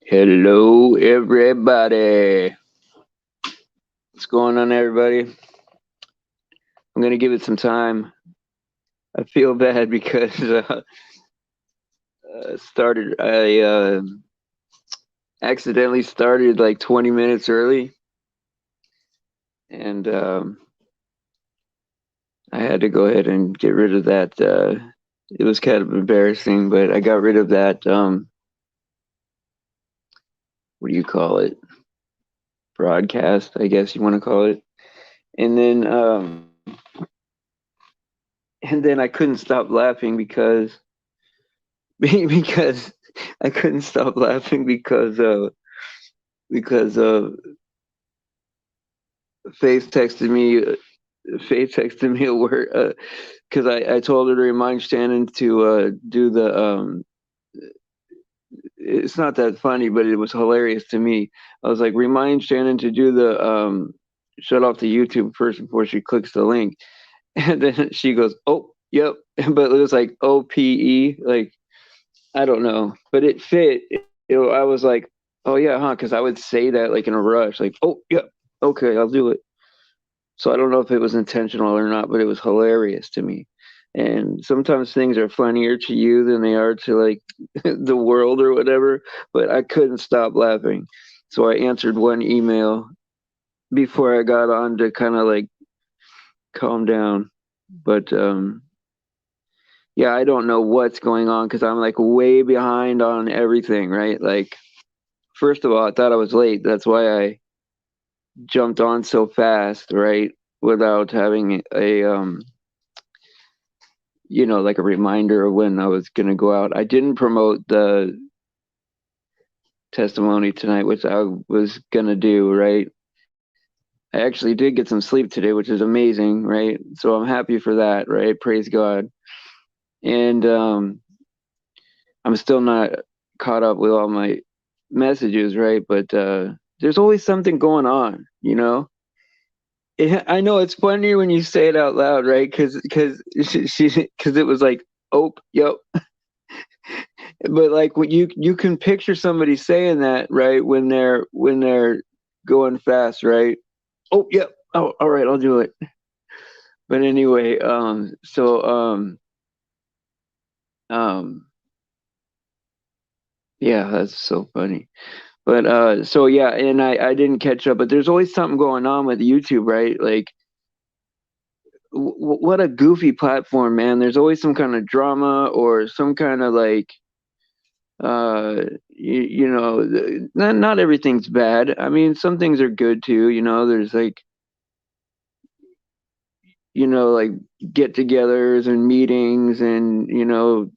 Hello, everybody. What's going on, everybody? I'm gonna give it some time. I feel bad because I accidentally started like 20 minutes early, and I had to go ahead and get rid of that. It was kind of embarrassing, but I got rid of that. What do you call it? Broadcast, I guess you want to call it. And then, I couldn't stop laughing because I couldn't stop laughing because Faith texted me. Faith texted me a word because I told her to remind Shannon to do the. It's not that funny, but it was hilarious to me. I was like, remind Shannon to do the shut off the YouTube first before she clicks the link, and then she goes, "Oh, yep," but it was like OPE, like I don't know, but it fit. I was like, "Oh yeah, huh?" Because I would say that like in a rush, like, "Oh, yep, okay, I'll do it." So I don't know if it was intentional or not, but it was hilarious to me. And sometimes things are funnier to you than they are to like the world or whatever. But I couldn't stop laughing. So I answered one email before I got on to kind of like calm down. But yeah, I don't know what's going on because I'm like way behind on everything, right? Like, first of all, I thought I was late. That's why I jumped on so fast, right? Without having like a reminder of when I was going to go out. I didn't promote the testimony tonight, which I was going to do, right? I actually did get some sleep today, which is amazing, right? So I'm happy for that, right? Praise God. And I'm still not caught up with all my messages, right? But there's always something going on, you know? I know it's funny when you say it out loud, right? Because it was like, oh, yep, but like what you can picture somebody saying that right when they're going fast, right? Oh, yep. Oh, all right, I'll do it. But anyway, um yeah, that's so funny. But so yeah, and I didn't catch up, but there's always something going on with YouTube, right? Like what a goofy platform, man. There's always some kind of drama or some kind of like not everything's bad. I mean, some things are good too, there's like like get-togethers and meetings, and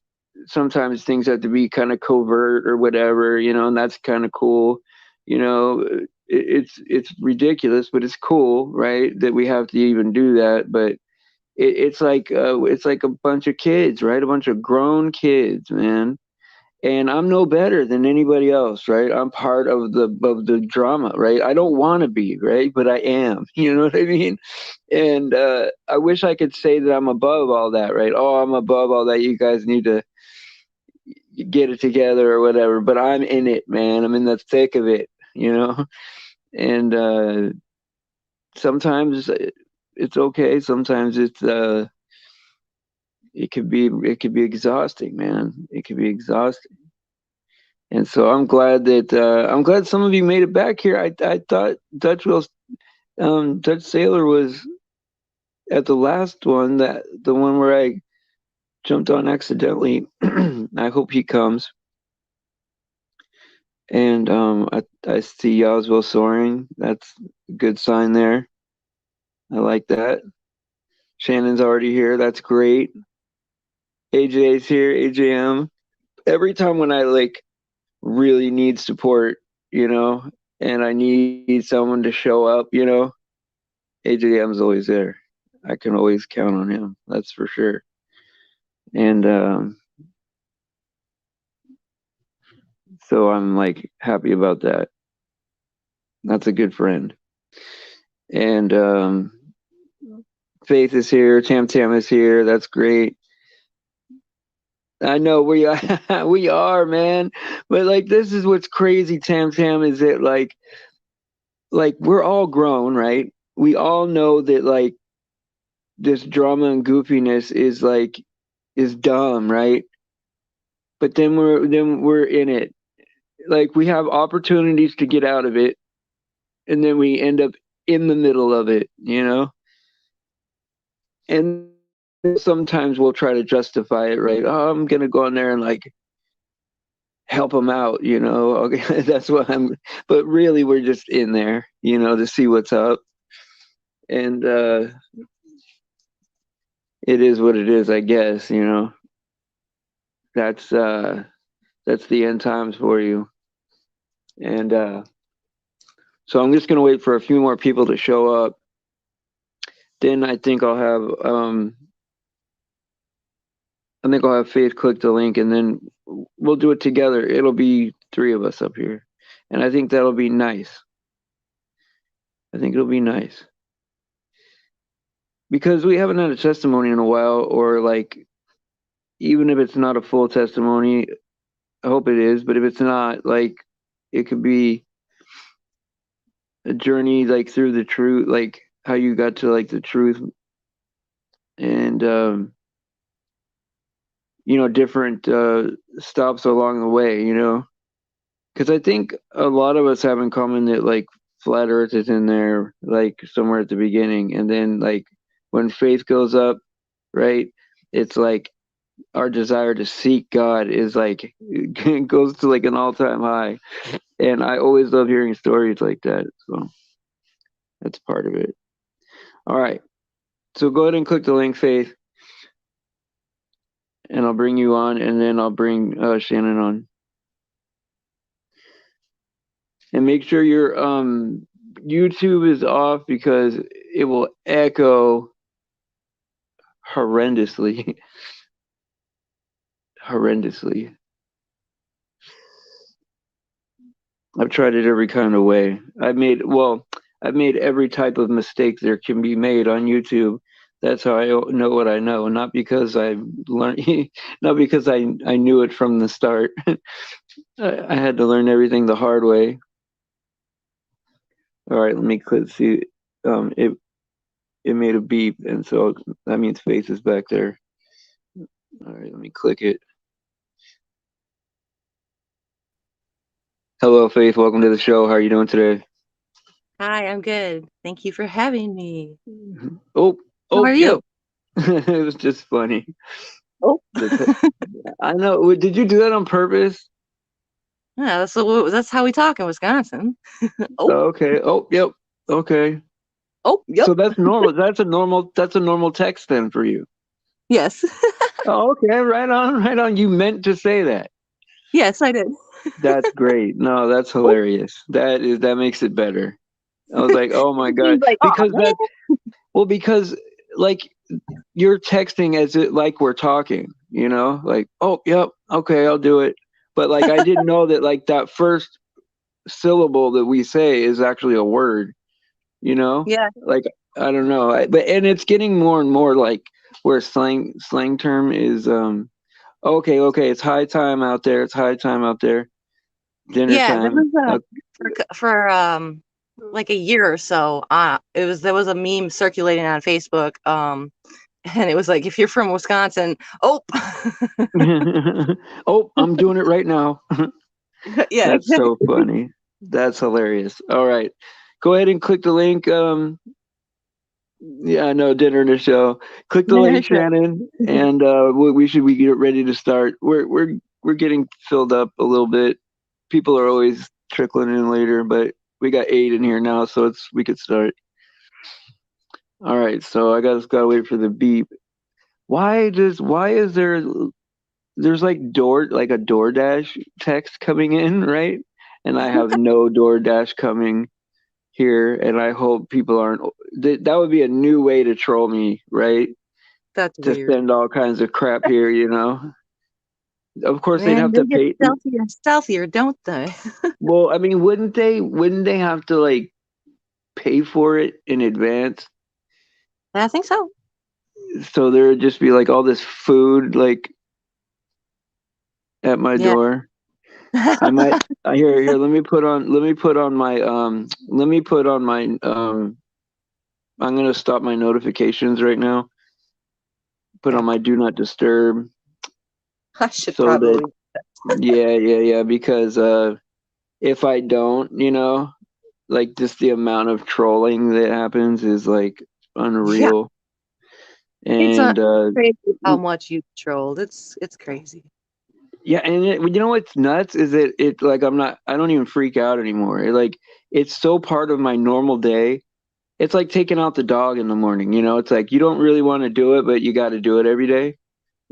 sometimes things have to be kind of covert or whatever, and that's kind of cool. It's ridiculous, but it's cool, right, that we have to even do that. But it's like a bunch of kids, right? A bunch of grown kids, man, and I'm no better than anybody else, right? I'm part of the drama, right? I don't want to be, right? But I am. You know what I mean? And I wish I could say that I'm above all that, right? Oh, I'm above all that. You guys need to get it together or whatever. But I'm in it, man. I'm in the thick of it, you know. And sometimes it's okay. Sometimes it could be exhausting, man. It could be exhausting. And so I'm glad some of you made it back here. I thought Dutch Sailor was at the last one, that the one where I jumped on accidentally. I hope he comes. And I see Oswald soaring. That's a good sign there. I like that. Shannon's already here. That's great. AJ's here. AJM. Every time when I like really need support, and I need someone to show up, AJM's always there. I can always count on him. That's for sure. And so I'm like happy about that. That's a good friend. And Faith is here. Tam Tam is here. That's great. I know we are, we are, man. But like, this is what's crazy, Tam Tam, is that like we're all grown, right? We all know that like this drama and goofiness is dumb, right? But then we're in it. Like we have opportunities to get out of it, and then we end up in the middle of it, you know? And sometimes we'll try to justify it, right? Oh, I'm gonna go in there and like help them out, you know? Okay, that's what I'm. But really, we're just in there, you know, to see what's up, and it is what it is, I guess. You know, that's uh, that's the end times for you, and so I'm just gonna wait for a few more people to show up. Then I think I'll have Faith click the link, and then we'll do it together. It'll be three of us up here, and I think that'll be nice. I think it'll be nice because we haven't had a testimony in a while, or like even if it's not a full testimony, I hope it is. But if it's not, like it could be a journey like through the truth, like how you got to like the truth, and you know, different stops along the way. You know, because I think a lot of us have in common that like flat Earth is in there, like somewhere at the beginning, and then like when faith goes up, right? It's like our desire to seek God is like goes to like an all-time high, and I always love hearing stories like that. So that's part of it. All right, so go ahead and click the link, Faith, and I'll bring you on, and then I'll bring Shannon on, and make sure your YouTube is off because it will echo horrendously, horrendously. I've tried it every kind of way. I've made every type of mistake there can be made on YouTube. That's how I know what I know, not because I learned, not because I knew it from the start. I had to learn everything the hard way. All right, let me click see. It made a beep, and so that means Faith is back there. All right, let me click it. Hello, Faith. Welcome to the show. How are you doing today? Hi, I'm good. Thank you for having me. Oh, How oh, are yep. you? It was just funny. Oh, I know. Did you do that on purpose? yeah, that's how we talk in Wisconsin. Oh, Oh, okay. Oh, yep. Okay. oh, yep. So that's normal. That's a normal text then for you. Yes. Oh, okay. Right on. Right on. You meant to say that. Yes, I did. That's great. No, that's Oh, hilarious. That makes it better. I was like, oh my it god, seems like, oh because man. because like you're texting as it like we're talking. You know, like oh yep, okay, I'll do it. But like I didn't know that like that first syllable that we say is actually a word. You know, Yeah, like I don't know, but and it's getting more and more like where slang term is okay, okay, it's high time out there, it's high time out there, dinner yeah. There time. was for like a year or so. There was a meme circulating on Facebook. And it was like, if you're from Wisconsin, oh, Oh, I'm doing it right now. yeah, That's exactly. so funny. That's hilarious. All right, go ahead and click the link. Yeah, no dinner and a show. Click the link, Shannon, and we get ready to start. We're getting filled up a little bit. People are always trickling in later, but we got 8 in here now, so we could start. All right, so I gotta wait for the beep. Why is there's like a DoorDash text coming in, right? And I have no DoorDash coming here, and I hope people aren't. That would be a new way to troll me, right? That's To weird. send all kinds of crap here, you know. Of course, they'd Man, have they to get pay. stealthier and stealthier, don't they? Well, I mean, wouldn't they? Wouldn't they have to like pay for it in advance? I think so. So there'd just be like all this food, like at my Yeah. door. I might here, let me put on my I'm gonna stop my notifications right now. Put on Yeah. my do not disturb I should so that probably. yeah, because if I don't, like just the amount of trolling that happens is like Yeah. unreal. It's And crazy how much you trolled. It's crazy. yeah, and you know what's nuts is that it like I don't even freak out anymore. It's so part of my normal day. It's like taking out the dog in the morning, It's like you don't really want to do it, but you got to do it every day,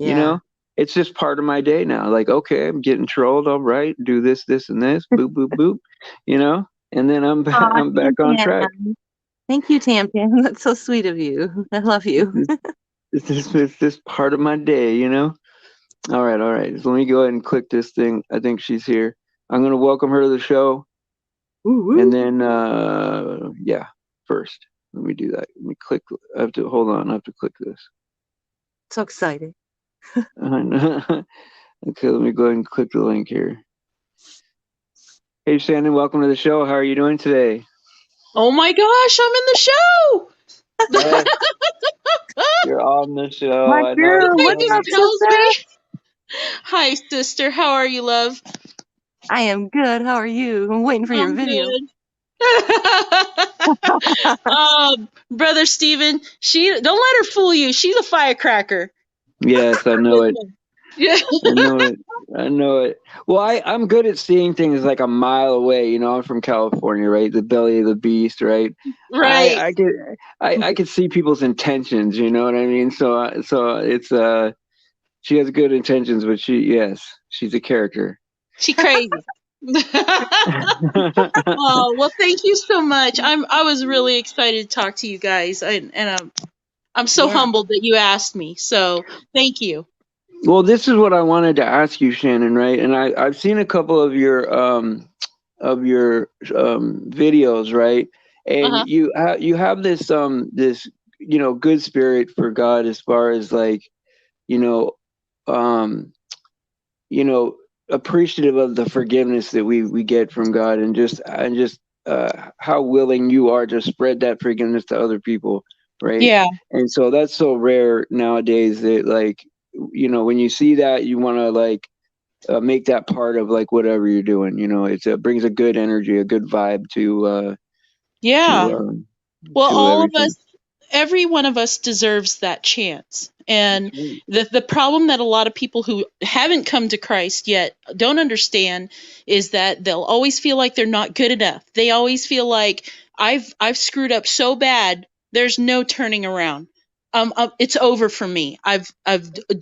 you Yeah. know? It's just part of my day now. Like, okay, I'm getting trolled, all right, do this and this, boop boop boop, and then I'm back, Aw, I'm Tam back on track. Tam. Thank you, Tam Tam. That's so sweet of you. I love It's you. just, it's just part of my day. All right, all right. So let me go ahead and click this thing. I think she's here. I'm gonna welcome her to the show. Woo And woo. then, yeah, first, let me do that. Let me click. I have to hold on. I have to click this. So excited. Okay, let me go ahead and click the link here. Hey, Shannon, welcome to the show. How are you doing today? Oh my gosh, I'm in the show! Yes, you're on the show. My I know girl, it's It what's just up, funny. tells sister? me. Hi, sister. How are you, love? I am good. How are you? I'm waiting for your I'm video. good. Brother Steven, she don't let her fool you. She's a firecracker. Yes, I know it. Yeah. I know it. I know it. Well, I'm good at seeing things like a mile away. I'm from California, right? The belly of the beast, right? I Right. I could I could see people's intentions. You know what I mean? So it's she has good intentions, but yes, she's a character. She crazy. Oh, well, thank you so much. I was really excited to talk to you guys. I'm so Yeah. humbled that you asked me. So, thank you. Well, this is what I wanted to ask you, Shannon, right? And I've seen a couple of your videos, right? And Uh-huh. you have this good spirit for God as far as like you know um you know appreciative of the forgiveness that we get from God, and just how willing you are to spread that forgiveness to other people, right? Yeah. And so that's so rare nowadays that like when you see that you want to like make that part of like whatever you're doing. It brings a good energy, a good vibe to Yeah. Well, to all of everything. us, every one of us deserves that chance. That's And right. the problem that a lot of people who haven't come to Christ yet don't understand is that they'll always feel like they're not good enough. They always feel like I've screwed up so bad, there's no turning around. It's over for me. I've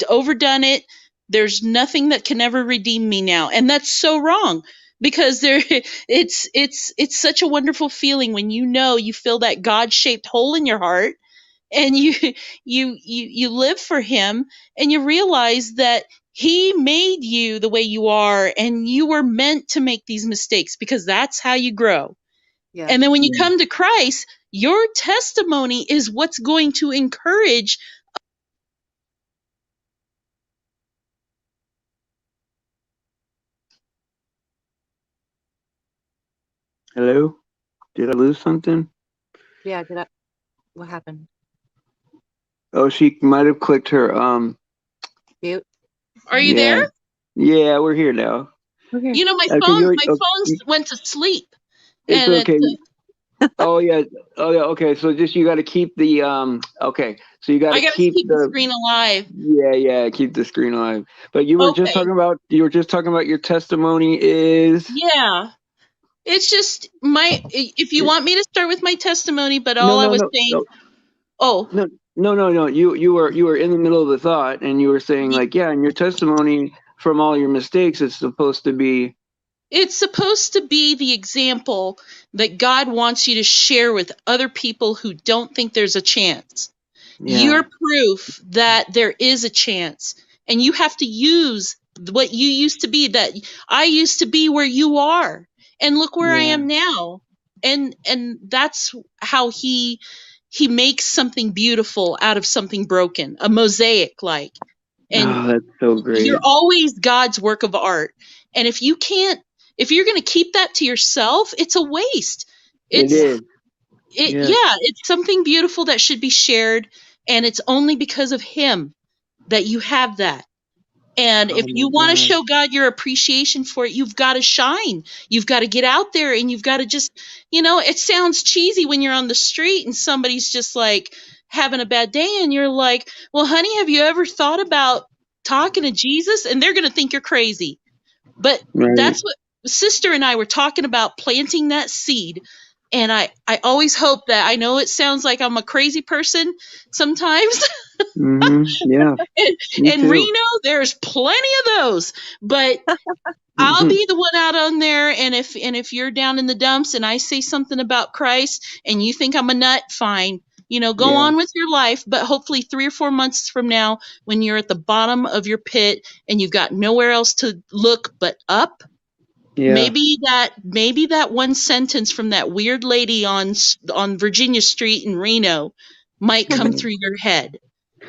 overdone it. There's nothing that can ever redeem me now, and that's so wrong because there it's such a wonderful feeling when you fill that God-shaped hole in your heart and you live for him and you realize that he made you the way you are and you were meant to make these mistakes because that's how you grow. Yeah. And then when you Yeah. come to Christ, your testimony is what's going to encourage. Hello? Did I lose something? Yeah. What happened? Oh, she might have clicked her. Mute. Are you there? Yeah, yeah, we're here now. Okay. You know, my Okay, phone my phone went to sleep it's and it's okay. Oh yeah, oh yeah. Okay, so just you got to keep the Okay, so you got I to got to keep keep the the screen alive. yeah, keep the screen alive. But Okay. you were just talking about your testimony is Yeah. It's just if you want me to start with my testimony, but no all I no was no saying, no oh, no. You were in the middle of the thought, and you were saying like yeah, and your testimony from all your mistakes is supposed to be it's supposed to be the example that God wants you to share with other people who don't think there's a chance. yeah You're proof that there is a chance, and you have to use what you used to be. That I used to be where you are, and look where I yeah am now. And that's how he makes something beautiful out of something broken, a mosaic like. And Oh, that's so you're great. always God's work of art. And if you're going to keep that to yourself, it's a waste. It It's is. Yes. yeah, it's something beautiful that should be shared, and it's only because of him that you have that. And Oh if my you want to God. show God your appreciation for it, you've got to shine. You've got to get out there, and you've got to just, it sounds cheesy when you're on the street and somebody's just like having a bad day, and you're like, well, honey, have you ever thought about talking to Jesus? And they're going to think you're crazy. But Right. that's what sister and I were talking about, planting that seed. And I always hope that, I know it sounds like I'm a crazy person sometimes. Yeah. in, Me in too. Reno, there's plenty of those. But I'll be the one out on there, and if you're down in the dumps and I say something about Christ and you think I'm a nut, fine. Go Yeah. on with your life, but hopefully 3 or 4 months from now, when you're at the bottom of your pit and you've got nowhere else to look but up, Yeah. maybe that one sentence from that weird lady on Virginia Street in Reno might come Yeah. through your head.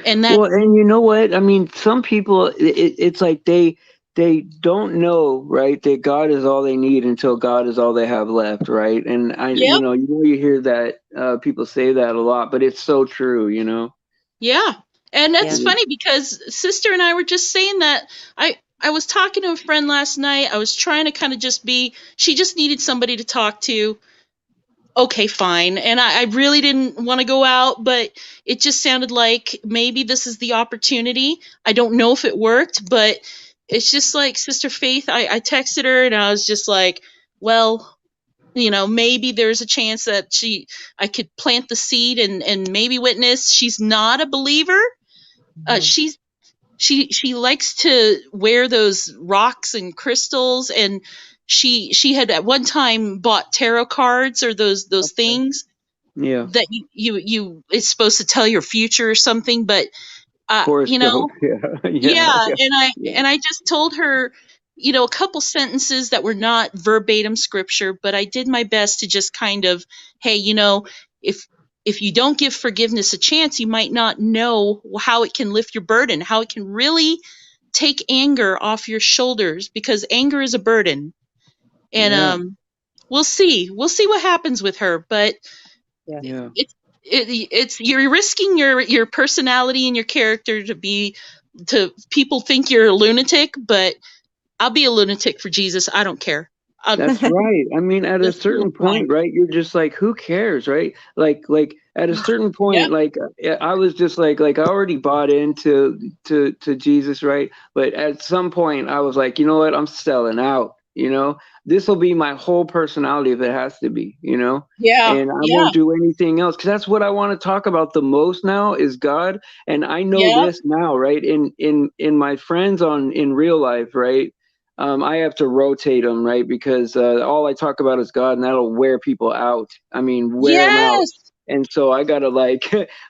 And that Well, and you know what? I mean, some people, it's like they don't know, right? That God is all they need until God is all they have left, right? And Yep. you hear that people say that a lot, but it's so true, you know. Yeah. And that's Yeah. funny because sister and I were just saying that I was talking to a friend last night. I was trying to kind of she just needed somebody to talk to. Okay, fine. And I really didn't want to go out, but it just sounded like maybe this is the opportunity. I don't know if it worked, but it's just like Sister Faith. I texted her and I was just like, well, maybe there's a chance that I could plant the seed and maybe witness. She's not a believer. She's she likes to wear those rocks and crystals, and she had at one time bought tarot cards, or those Okay. things Yeah. that you it's supposed to tell your future or something. But Horoscope. Yeah. Yeah. yeah, Yeah. and I Yeah. and I just told her, a couple sentences that were not verbatim scripture, but I did my best to just kind of, hey, if if you don't give forgiveness a chance, you might not know how it can lift your burden, how it can really take anger off your shoulders, because anger is a burden. And Yeah. we'll see what happens with her, but Yeah. Yeah. it's you're risking your personality and your character to people think you're a lunatic, but I'll be a lunatic for Jesus. I don't care. That's right. I mean, at a Just feel certain fine. point, right? You're just like, who cares, right? Like at a certain Yep. point, like I was just like I already bought into to Jesus, right? But at some point, I was like, you know what? I'm selling out. You know, this will be my whole personality if it has to be. You know, Yeah. and I Yeah. won't do anything else because that's what I want to talk about the most now is God. And I know Yeah. this now, right? In my friends in real life, right? I have to rotate them, right? Because all I talk about is God, and that'll wear people out. I mean, wear them out. Yes. And so I gotta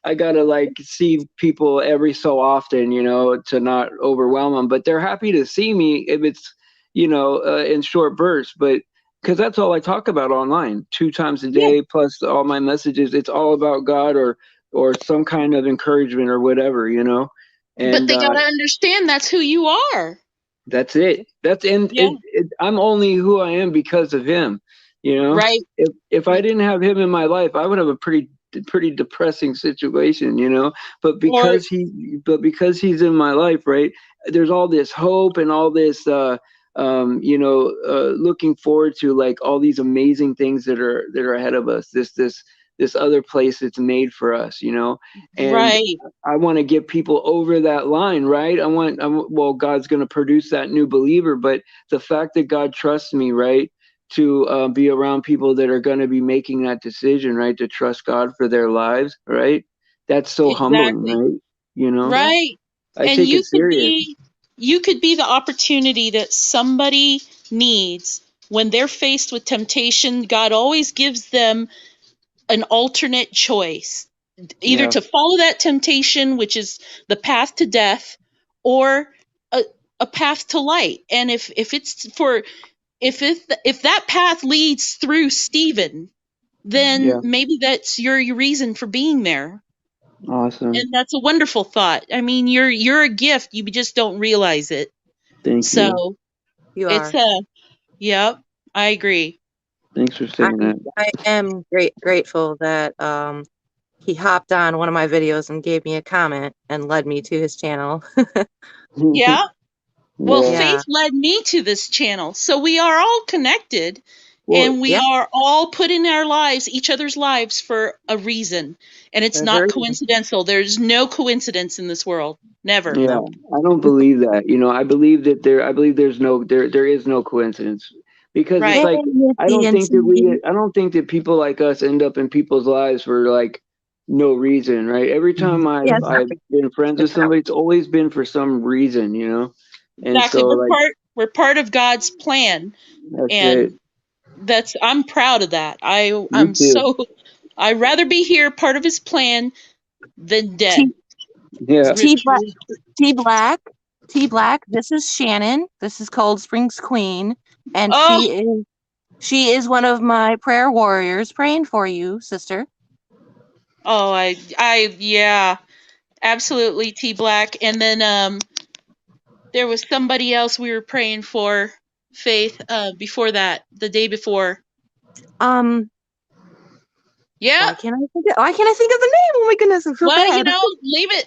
I gotta see people every so often, you know, to not overwhelm them. But they're happy to see me if it's, in short bursts. But because that's all I talk about online, 2 times a Yeah. day, plus all my messages. It's all about God or some kind of encouragement or whatever, you know. But And they gotta understand that's who you are. that's it. That's and Yeah. I'm only who I am because of him. You know, Right. if I didn't have him in my life, I would have a pretty depressing situation. You know, but Or because he's in my life, right? There's all this hope and all this, looking forward to like all these amazing things that are ahead of us. This other place that's made for us. You know, and right. I want to get people over that line, right? Well, God's going to produce that new believer, but the fact that God trusts me, right, to be around people that are going to be making that decision, right, to trust God for their lives, right? That's so humbling, Exactly. right? You know, Yeah. Right. I And take it serious. you could be the opportunity that somebody needs when they're faced with temptation. God always gives them an alternate choice, either Yeah, to follow that temptation, which is the path to death, or a, a path to light. And if that path leads through Stephen, then yeah, maybe that's your reason for being there. Awesome. And that's a wonderful thought. I mean, you're a gift. You just don't realize it. Thank you. So You it's are. yep, I agree. Thanks for saying that. I am grateful that he hopped on one of my videos and gave me a comment and led me to his channel. Yeah. Well, Yeah. Faith led me to this channel. So we are all connected, Well, and we are all put in our lives, each other's lives, for a reason. And it's There's a not reason. coincidental. There's no coincidence in this world. Never. yeah, I don't believe that. You know, I believe there's no there is no coincidence, because Right. it's like I don't think that people like us end up in people's lives for like no reason, right? Every time Yes. I've been friends with somebody, it's always been for some reason, you know. And Exactly. so like We're part of God's plan. that's And it. I'm proud of that. Me I'm too. so I'd rather be here, part of his plan, than dead. Yeah. T Black. This is Shannon. This is Cold Springs Queen, and Oh, she is one of my prayer warriors praying for you, sister. oh, yeah, absolutely, T Black. And then there was somebody else we were praying for, Faith, before that, the day before. Yeah. Why can't I think of the name? Oh my goodness, I feel Well, bad.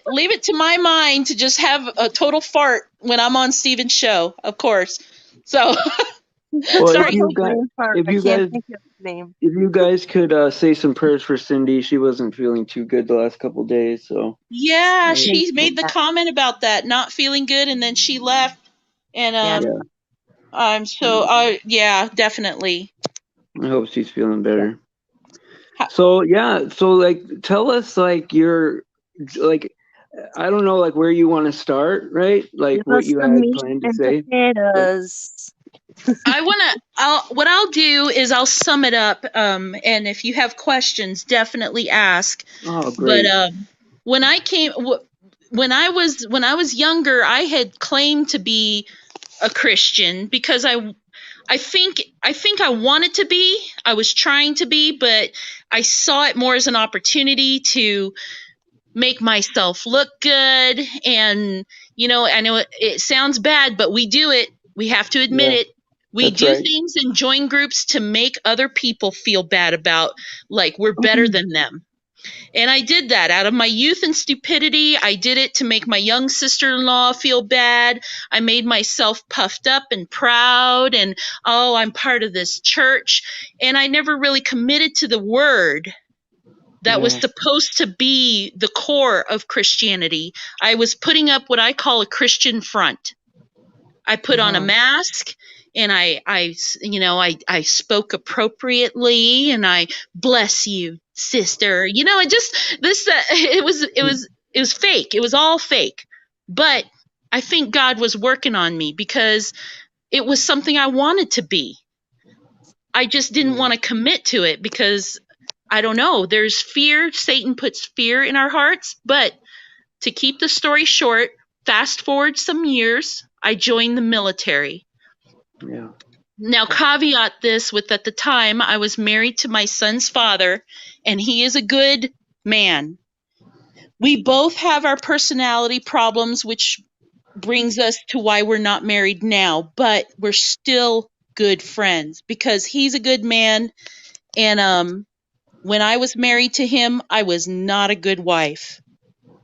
leave it to my mind to just have a total fart when I'm on Steven's show, of course. So Well, sorry. if you guys think of the name. if you guys could say some prayers for Cindy, she wasn't feeling too good the last couple days, so Yeah, she made the comment about that, not feeling good, and then she left. And yeah, definitely. I hope she's feeling better. So like tell us like your like I don't know like where you want to start, right? Like what you had planned to say. What I'll do is I'll sum it up, and if you have questions, definitely ask. Oh, great. But when I was younger, I had claimed to be a Christian because I think I wanted to be. I was trying to be, but I saw it more as an opportunity to make myself look good. And I know it sounds bad, but we do it. We have to admit it. We do things and join groups to make other people feel bad about, like we're better than them. And I did that out of my youth and stupidity. I did it to make my young sister-in-law feel bad. I made myself puffed up and proud, and oh, I'm part of this church. And I never really committed to the word that was supposed to be the core of Christianity. I was putting up what I call a Christian front. I put on a mask, and I spoke appropriately, and I bless you, sister. It was fake. It was all fake. But I think God was working on me because it was something I wanted to be. I just didn't want to commit to it because I don't know. There's fear. Satan puts fear in our hearts. But to keep the story short, fast forward some years, I joined the military. Yeah. Now, caveat this with at the time I was married to my son's father, and he is a good man. We both have our personality problems, which brings us to why we're not married now, but we're still good friends because he's a good man. And when I was married to him, I was not a good wife.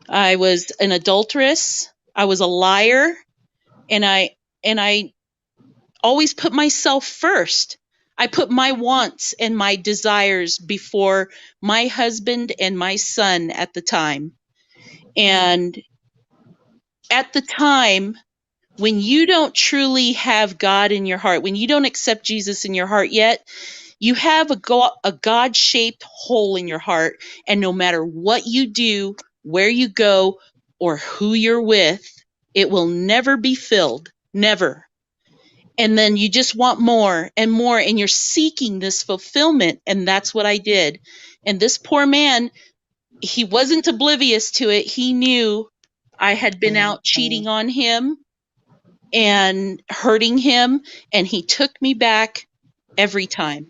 I was an adulteress. I was a liar, and I always put myself first. I put my wants and my desires before my husband and my son at the time. And at the time, when you don't truly have God in your heart, when you don't accept Jesus in your heart yet, you have a God-shaped hole in your heart. And no matter what you do, where you go, or who you're with, it will never be filled. Never. And then you just want more and more, and you're seeking this fulfillment. And that's what I did. And this poor man, he wasn't oblivious to it. He knew I had been out cheating on him and hurting him, and he took me back every time.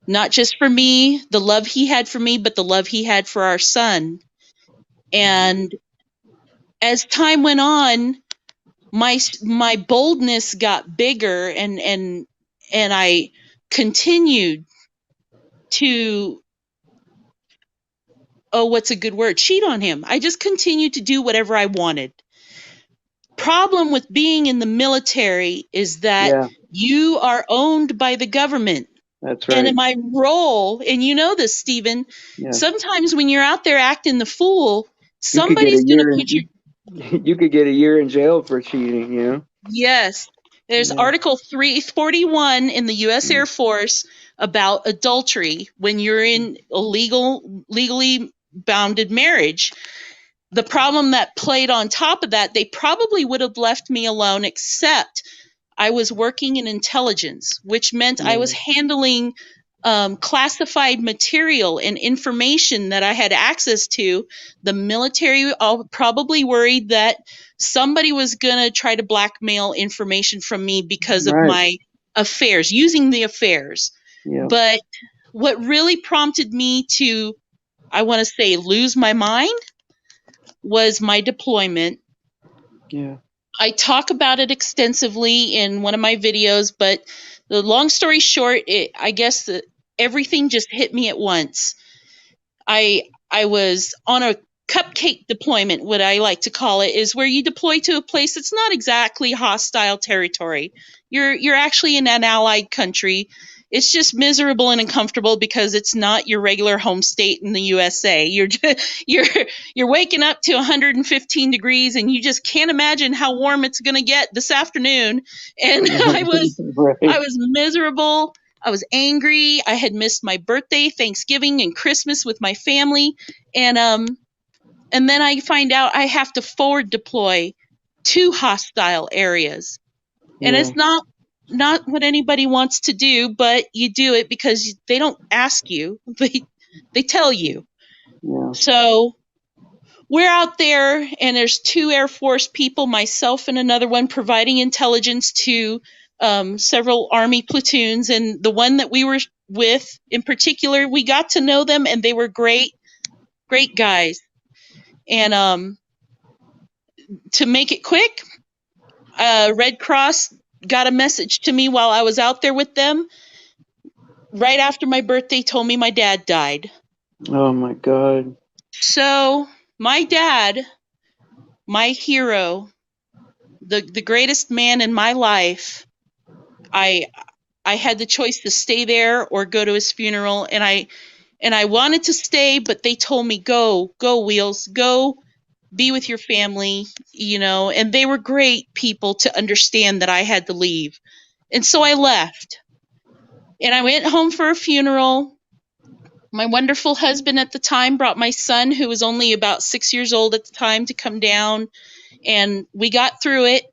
Not just for me, the love he had for me, but the love he had for our son. And as time went on, my boldness got bigger, and I continued to, oh, what's a good word? Cheat on him. I just continued to do whatever I wanted. Problem with being in the military is that Yeah, you are owned by the government. that's And right. in my role, and you know this, Stephen, Yeah. sometimes when you're out there acting the fool, You could get a somebody's going to year put your, you could get a year in jail for cheating, you know? yes, there's Yeah. Article 341 in the U.S. Mm. Air Force about adultery when you're in a legally bounded marriage. The problem that played on top of that, they probably would have left me alone, except I was working in intelligence, which meant I was handling classified material and information that I had access to. The military probably worried that somebody was going to try to blackmail information from me because of Right. my affairs, using the affairs. Yeah. But what really prompted me to, I want to say, lose my mind was my deployment. Yeah. I talk about it extensively in one of my videos, but the long story short, I guess that everything just hit me at once. I was on a cupcake deployment, what I like to call it, is where you deploy to a place that's not exactly hostile territory. You're actually in an allied country. It's just miserable and uncomfortable because it's not your regular home state in the USA. You're waking up to 115 degrees and you just can't imagine how warm it's going to get this afternoon. And I was miserable. I was angry. I had missed my birthday, Thanksgiving, and Christmas with my family. And then I find out I have to forward deploy to hostile areas. And it's not what anybody wants to do, but you do it because they don't ask you. They tell you. Yeah. So we're out there, and there's 2 Air Force people, myself and another one, providing intelligence to several Army platoons. And the one that we were with in particular, we got to know them, and they were great guys. And to make it quick, Red Cross got a message to me while I was out there with them. Right after my birthday, told me my dad died. Oh my God. So my dad, my hero, the greatest man in my life, I had the choice to stay there or go to his funeral, and I wanted to stay, but they told me, go Wheels, go be with your family, and they were great people to understand that I had to leave. And so I left. And I went home for a funeral. My wonderful husband at the time brought my son, who was only about 6 years old at the time, to come down, and we got through it.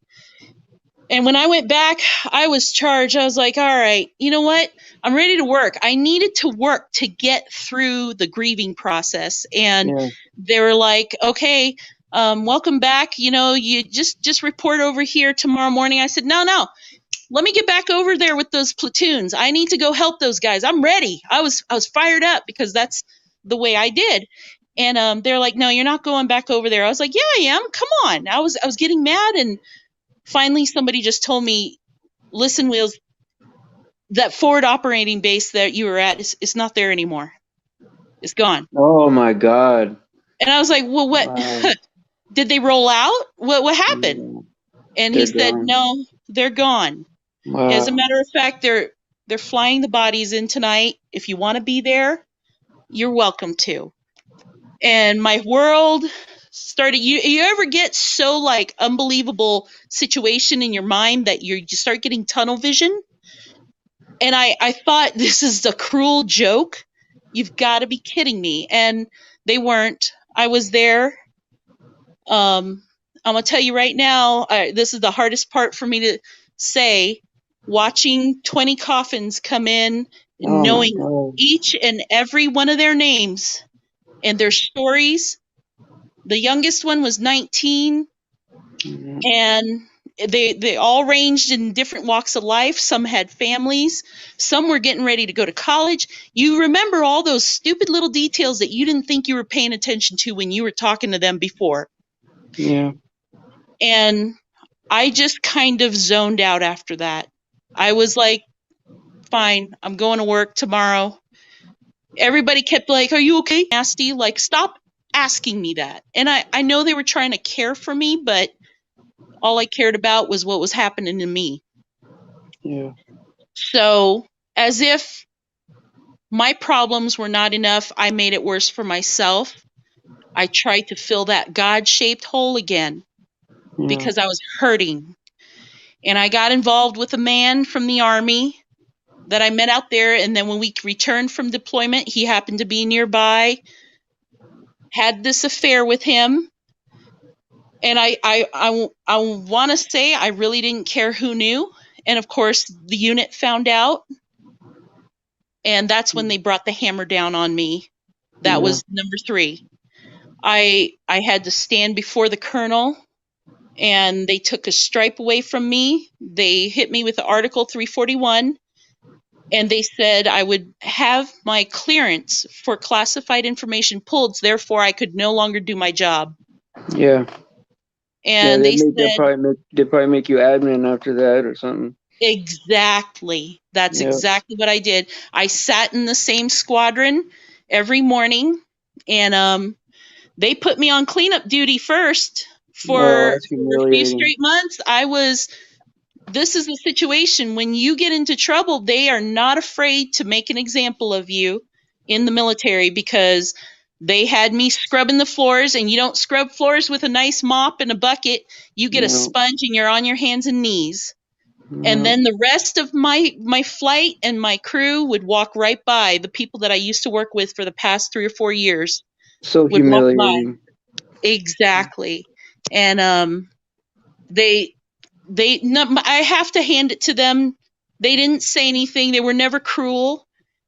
And when I went back, I was charged. I was like, all right, you know what? I'm ready to work. I needed to work to get through the grieving process. And they were like, okay, welcome back. You just report over here tomorrow morning. I said, no, let me get back over there with those platoons. I need to go help those guys. I'm ready. I was fired up because that's the way I did. And they're like, no, you're not going back over there. I was like, yeah, I am. Come on. I was getting mad, and finally somebody just told me, listen, Wheels, that forward operating base that you were at is not there anymore. It's gone. Oh my God. And I was like, well, what? Wow. Did they roll out? What happened? And he said, no, they're gone. Wow. As a matter of fact, they're flying the bodies in tonight. If you want to be there, you're welcome to. And my world started. You ever get so like unbelievable situation in your mind that you start getting tunnel vision? And I thought, this is a cruel joke. You've got to be kidding me. And they weren't. I was there. I'm gonna tell you right now, this is the hardest part for me to say. Watching 20 coffins come in, knowing each and every one of their names and their stories. The youngest one was 19, and they all ranged in different walks of life. Some had families, some were getting ready to go to college. You remember all those stupid little details that you didn't think you were paying attention to when you were talking to them before. Yeah. And I just kind of zoned out after that. I was like, fine, I'm going to work tomorrow. Everybody kept like, are you okay? Nasty, like, stop asking me that. And I know they were trying to care for me, but all I cared about was what was happening to me. Yeah. So, as if my problems were not enough, I made it worse for myself. I tried to fill that God-shaped hole again because I was hurting. And I got involved with a man from the Army that I met out there. And then when we returned from deployment, he happened to be nearby, had this affair with him. And I want to say I really didn't care who knew. And of course, the unit found out. And that's when they brought the hammer down on me. That was number 3. I had to stand before the colonel, and they took a stripe away from me. They hit me with the Article 341, and they said I would have my clearance for classified information pulled, therefore I could no longer do my job. Yeah. And yeah, they said, they probably make you admin after that or something. Exactly. That's exactly what I did. I sat in the same squadron every morning, and they put me on cleanup duty first for a few straight months. This is the situation. When you get into trouble, they are not afraid to make an example of you in the military, because they had me scrubbing the floors, and you don't scrub floors with a nice mop and a bucket. You get a sponge and you're on your hands and knees. And then the rest of my flight and my crew would walk right by. The people that I used to work with for the past 3 or 4 years. So would walk by. humiliating. Exactly. And I have to hand it to them. They didn't say anything. They were never cruel.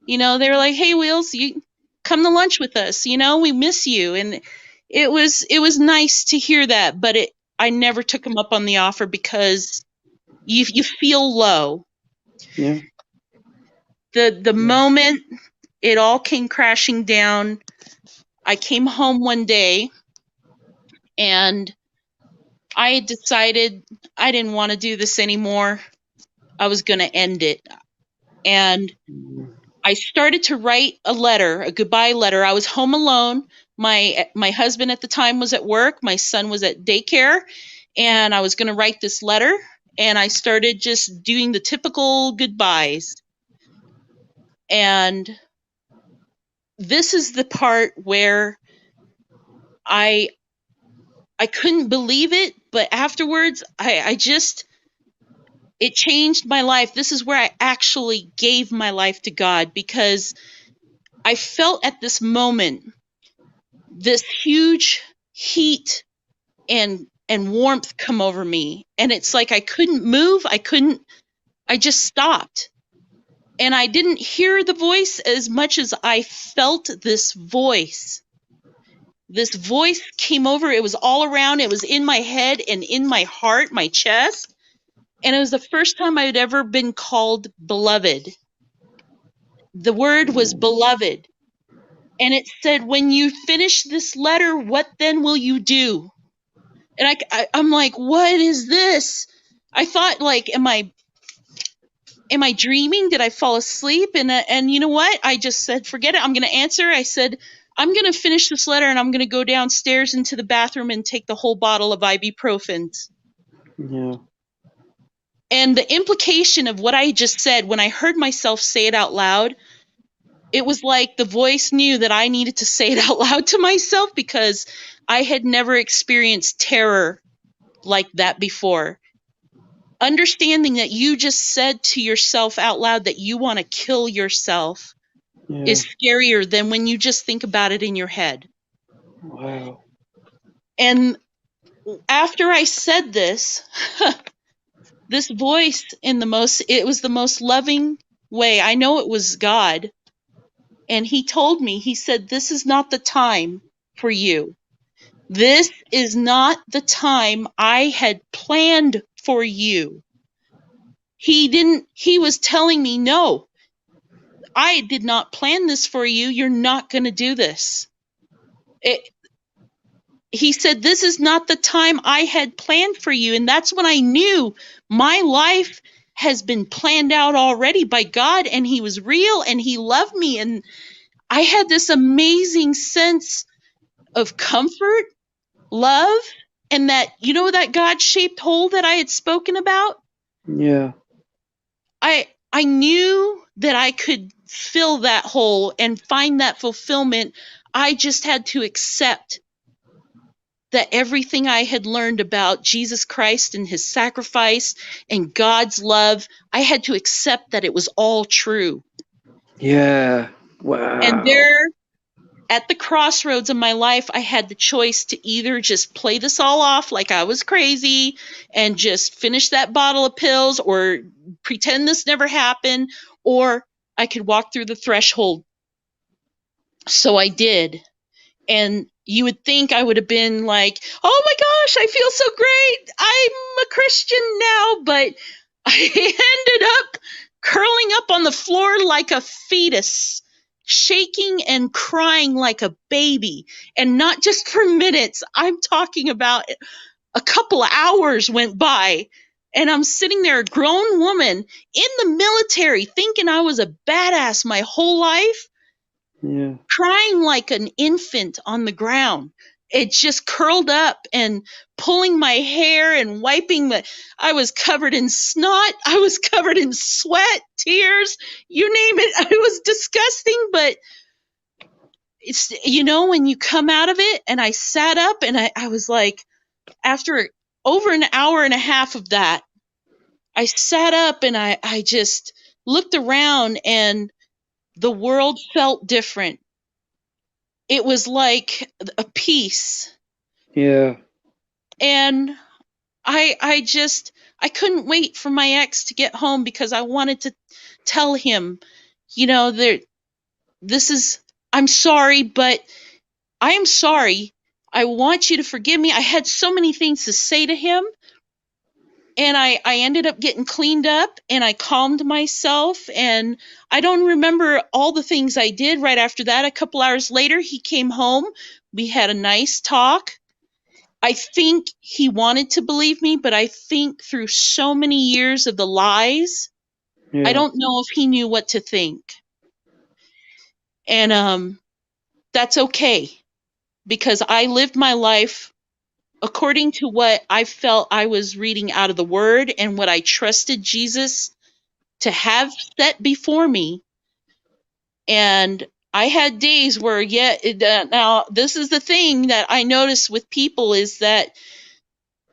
They were like, "Hey, Wheels, you come to lunch with us. We miss you." And it was nice to hear that, but I never took them up on the offer, because you feel low. Yeah. The moment it all came crashing down, I came home one day, and I had decided I didn't want to do this anymore. I was going to end it. And I started to write a letter, a goodbye letter. I was home alone. My husband at the time was at work. My son was at daycare. And I was going to write this letter. And I started just doing the typical goodbyes. And this is the part where I couldn't believe it, but afterwards, it changed my life. This is where I actually gave my life to God, because I felt at this moment this huge heat and warmth come over me. And it's like I couldn't move. I just stopped. And I didn't hear the voice as much as I felt this voice. This voice came over. It was all around. It was in my head and in my heart, my chest. And it was the first time I had ever been called beloved. The word was beloved. And it said, when you finish this letter, what then will you do? And I'm like, what is this? I thought, like, am I dreaming? Did I fall asleep? And you know what? I just said, forget it. I'm going to answer. I said, I'm going to finish this letter, and I'm going to go downstairs into the bathroom and take the whole bottle of ibuprofen. Yeah. And the implication of what I just said, when I heard myself say it out loud, it was like the voice knew that I needed to say it out loud to myself, because I had never experienced terror like that before. Understanding that you just said to yourself out loud that you want to kill yourself is scarier than when you just think about it in your head. Wow. And after I said this, this voice it was the most loving way. I know it was God. And he told me, he said, this is not the time for you. This is not the time I had planned for you. He was telling me, no, I did not plan this for you. You're not going to do this. He said, this is not the time I had planned for you. And that's when I knew my life has been planned out already by God, and he was real and he loved me. And I had this amazing sense of comfort, love, and that, that God-shaped hole that I had spoken about. Yeah. I knew that I could fill that hole and find that fulfillment. I just had to accept that everything I had learned about Jesus Christ and his sacrifice and God's love, I had to accept that it was all true. Yeah. Wow. And there, at the crossroads of my life, I had the choice to either just play this all off like I was crazy and just finish that bottle of pills, or pretend this never happened, or I could walk through the threshold. So I did. And you would think I would have been like, oh my gosh, I feel so great, I'm a Christian now. But I ended up curling up on the floor like a fetus, shaking and crying like a baby. And not just for minutes, I'm talking about a couple of hours went by. And I'm sitting there, a grown woman in the military, thinking I was a badass my whole life. Yeah. Crying like an infant on the ground. It just curled up and pulling my hair and wiping I was covered in snot. I was covered in sweat, tears, you name it. It was disgusting, but it's, when you come out of it. And I sat up and I was like, after over an hour and a half of that, I sat up and I just looked around, and the world felt different. It was like a peace. Yeah. And I couldn't wait for my ex to get home, because I wanted to tell him, I'm sorry, but I am sorry. I want you to forgive me. I had so many things to say to him. And I ended up getting cleaned up, and I calmed myself, and I don't remember all the things I did right after that. A couple hours later, he came home. We had a nice talk. I think he wanted to believe me, but I think through so many years of the lies, Yeah. I don't know if he knew what to think. And that's okay, because I lived my life according to what I felt I was reading out of the Word and what I trusted Jesus to have set before me. And I had days where, now this is the thing that I notice with people, is that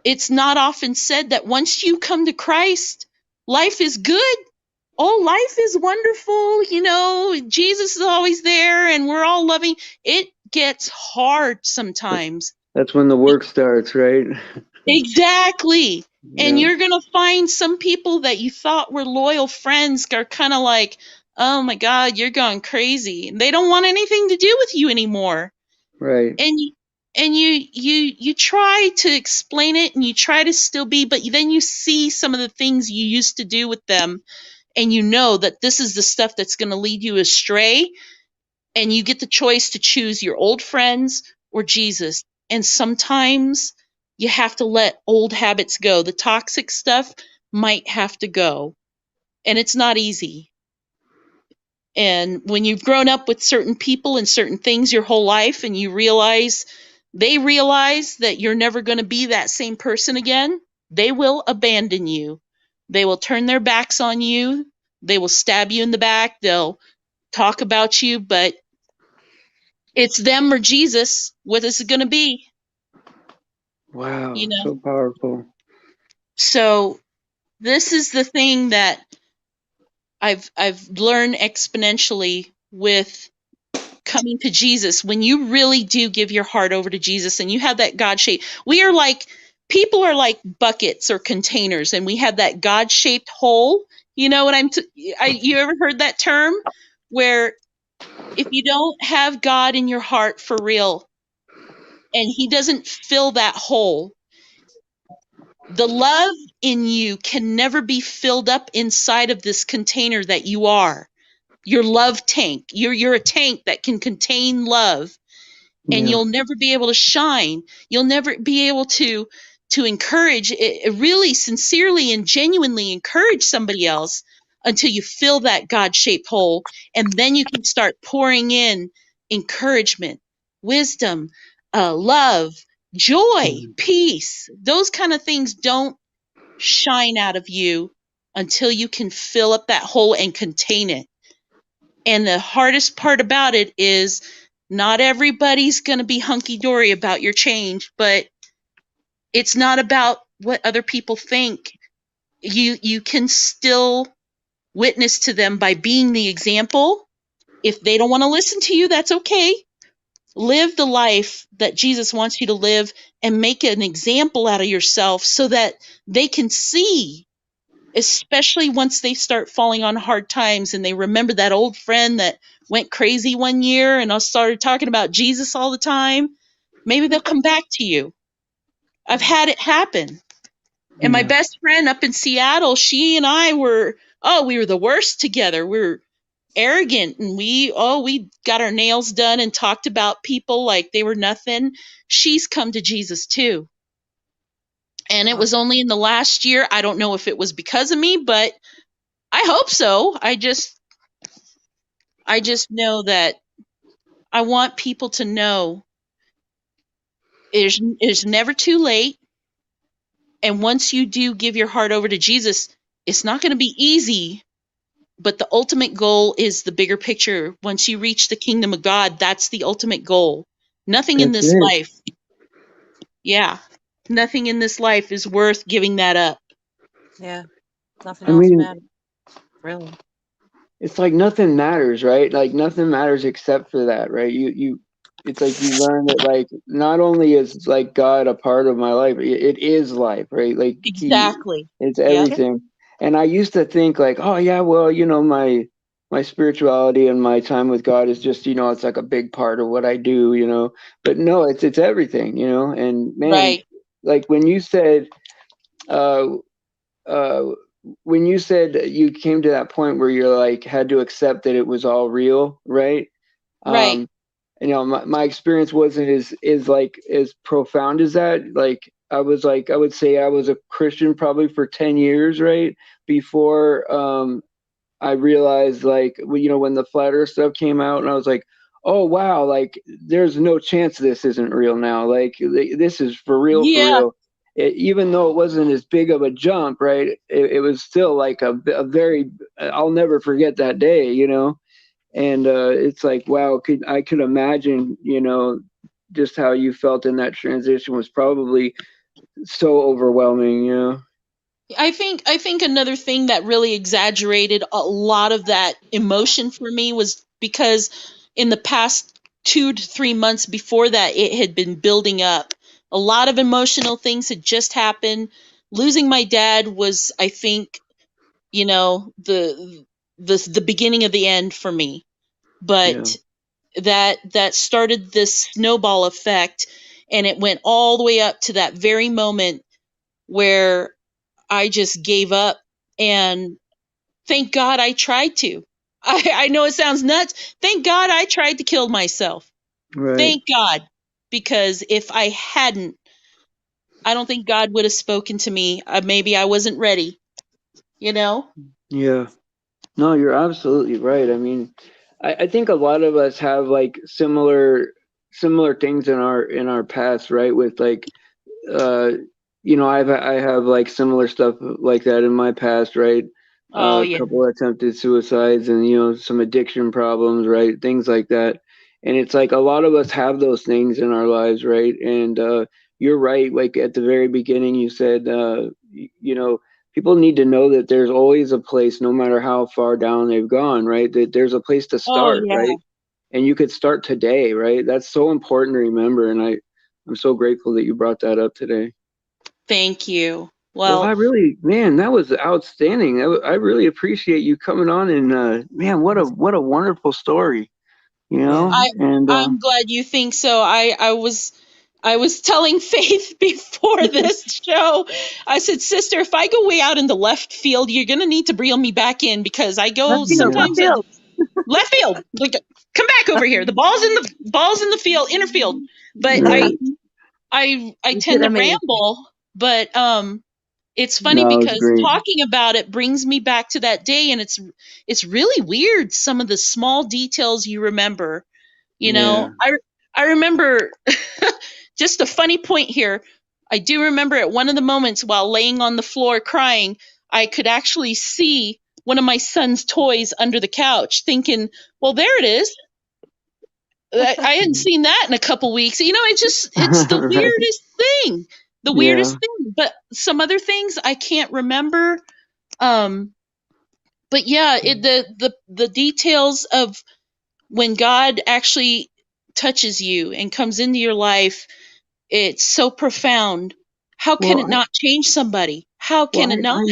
it's not often said that once you come to Christ, life is good. Oh, life is wonderful. Jesus is always there and we're all loving. It gets hard sometimes. That's when the work starts, right? Exactly. And Yeah. you're going to find some people that you thought were loyal friends are kind of like, oh my God, you're going crazy. And they don't want anything to do with you anymore. Right. And you try to explain it, and you try to still be, but then you see some of the things you used to do with them, and you know that this is the stuff that's going to lead you astray. And you get the choice to choose your old friends or Jesus. And sometimes you have to let old habits go. The toxic stuff might have to go. And it's not easy. And when you've grown up with certain people and certain things your whole life, and they realize that you're never going to be that same person again, they will abandon you. They will turn their backs on you. They will stab you in the back. They'll talk about you, but it's them or Jesus. What is it going to be? Wow. You know? So powerful. So this is the thing that I've learned exponentially with coming to Jesus. When you really do give your heart over to Jesus and you have that God shape, people are like buckets or containers, and we have that God shaped hole. You know what you ever heard that term? Where if you don't have God in your heart for real, and he doesn't fill that hole, the love in you can never be filled up inside of this container that you are. Your love tank. You're a tank that can contain love, and Yeah. you'll never be able to shine. You'll never be able to encourage, really sincerely and genuinely encourage somebody else until you fill that God-shaped hole, and then you can start pouring in encouragement, wisdom, love, joy, peace. Those kind of things don't shine out of you until you can fill up that hole and contain it. And the hardest part about it is not everybody's going to be hunky-dory about your change, but it's not about what other people think. You can still witness to them by being the example. If they don't want to listen to you, that's okay. Live the life that Jesus wants you to live and make an example out of yourself so that they can see, especially once they start falling on hard times and they remember that old friend that went crazy one year and I started talking about Jesus all the time. Maybe they'll come back to you. I've had it happen. And my Yeah. best friend up in Seattle, she and I were the worst together. We were arrogant, and we got our nails done and talked about people like they were nothing. She's come to Jesus too. And it was only in the last year. I don't know if it was because of me, but I hope so. I just know that I want people to know it's never too late. And once you do give your heart over to Jesus, it's not going to be easy, but the ultimate goal is the bigger picture. Once you reach the kingdom of God, that's the ultimate goal. Nothing in That's this it. life. Yeah. Nothing in this life is worth giving that up. Yeah. Nothing I else mean, matters. Really. it's like nothing matters, right? Like nothing matters except for that, right? It's like you learn that like not only is like God a part of my life, it is life, right? Like Exactly. it's Yep. everything. And I used to think like, oh yeah, well, my spirituality and my time with God is just, it's like a big part of what I do, But no, it's everything, And man, Right. like uh uh when you said you came to that point where you're like had to accept that it was all real, right? Right. My experience wasn't as like as profound as that. Like I would say I was a Christian probably for 10 years, right? Before I realized like when the flat earth stuff came out, and I was like, oh wow, like there's no chance this isn't real now. Like this is for real, for Yeah. real. Even though it wasn't as big of a jump, right? It was still like a very, I'll never forget that day, And it's like, wow, I could imagine, just how you felt in that transition was probably so overwhelming. I think another thing that really exaggerated a lot of that emotion for me was because in the past 2 to 3 months before that, it had been building up. A lot of emotional things had just happened. Losing my dad was, I think, the beginning of the end for me. Yeah. But that started this snowball effect, and it went all the way up to that very moment where I just gave up, and thank God I tried to. I know it sounds nuts. Thank God I tried to kill myself. Right. Thank God. Because if I hadn't, I don't think God would have spoken to me. Maybe I wasn't ready, Yeah. No, you're absolutely right. I mean, I think a lot of us have like similar things in our past, right? With like uh I have like similar stuff like that in my past, right? Oh, A yeah. couple attempted suicides and some addiction problems, right? Things like that. And it's like a lot of us have those things in our lives, right? And you're right, like at the very beginning you said people need to know that there's always a place, no matter how far down they've gone, right? That there's a place to Oh, start, yeah. right? And you could start today, right? That's so important to remember, and I'm so grateful that you brought that up today. Thank you. Well, Well, man, that was outstanding. I really appreciate you coming on, and man, what a wonderful story, Yeah. And I'm glad you think so. I was I was telling Faith before this show, I said, sister, if I go way out in the left field, you're going to need to reel me back in, because I go Left field, left sometimes Yeah. on field. left field. Like, come back over here. The ball's in the field, inner field. But Right. I You tend did to amazing. ramble, but it's funny No, it was because great. talking about it brings me back to that day, and it's really weird, some of the small details you remember. You Yeah. know, I remember just a funny point here. I do remember at one of the moments while laying on the floor crying, I could actually see one of my son's toys under the couch, thinking, well, there it is. I hadn't seen that in a couple weeks. You know, it's the Right. weirdest thing. The weirdest Yeah. thing. But some other things I can't remember. But yeah, the details of when God actually touches you and comes into your life, it's so profound. How can Well, it not change somebody? How Well, can it not?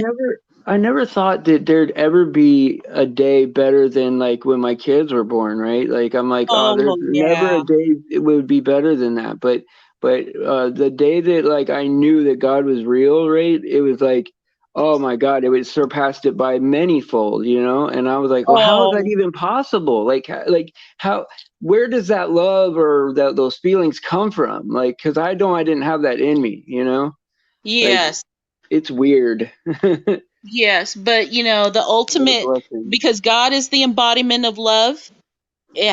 I never thought that there'd ever be a day better than like when my kids were born, right? Like I'm like, oh, there's Oh never a yeah. day it would be better than that. But the day that like I knew that God was real, right? It was like, oh my God, it was surpassed it by manyfold, you know? And I was like, well, how is that Oh even possible? Like how where does that love or those feelings come from? Like, because I didn't have that in me, you know? Like yes. it's weird. Yes, but you know, the What a ultimate, blessing. because God is the embodiment of love,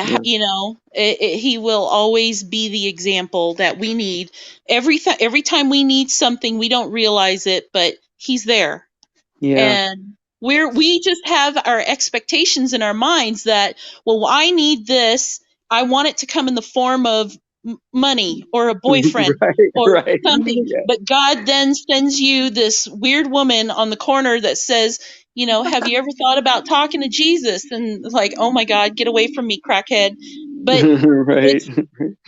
Yeah. you know, he will always be the example that we need. Every time we need something, we don't realize it, but he's there. Yeah. And we just have our expectations in our minds that, well, I need this. I want it to come in the form of money or a boyfriend Right. or Right. something. Yeah. But God then sends you this weird woman on the corner that says, you know, have you ever thought about talking to Jesus? And like, oh my God, get away from me, crackhead. But Right. it's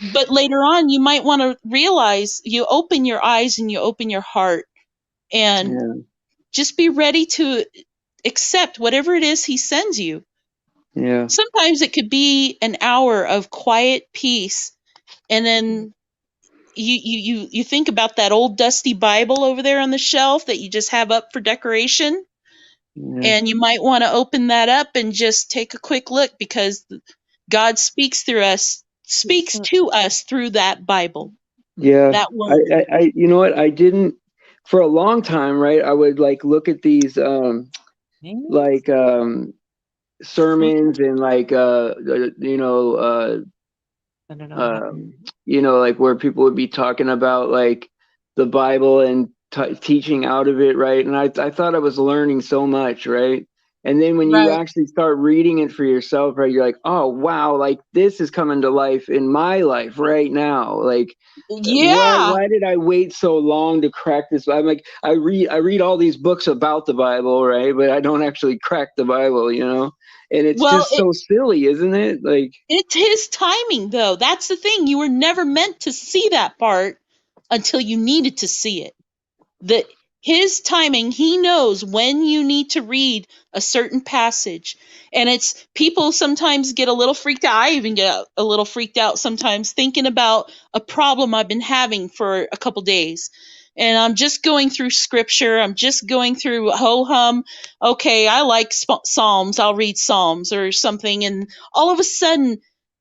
but later on, you might want to realize, you open your eyes and you open your heart, and Yeah. just be ready to accept whatever it is he sends you. Yeah. Sometimes it could be an hour of quiet peace, and then you think about that old dusty Bible over there on the shelf that you just have up for decoration, Yeah. and you might want to open that up and just take a quick look, because God speaks to us through that Bible, Yeah. that word. You know what? I didn't for a long time, right? I would like look at these like sermons and like I don't know what happened. like where people would be talking about like the Bible and teaching out of it, right? And I thought I was learning so much, right? And then when you Right. actually start reading it for yourself, right, you're like, oh wow, like this is coming to life in my life right now. Like, Yeah. why did I wait so long to crack this? I'm like, I read all these books about the Bible, right? But I don't actually crack the Bible, you know? And it's Well, just so silly, isn't it? Like, it's his timing, though. That's the thing. You were never meant to see that part until you needed to see it. That his timing, he knows when you need to read a certain passage. And it's people sometimes get a little freaked out. I even get a little freaked out sometimes thinking about a problem I've been having for a couple days. And I'm just going through scripture. I'm just going through ho hum. Okay, I like Psalms. I'll read Psalms or something. And all of a sudden,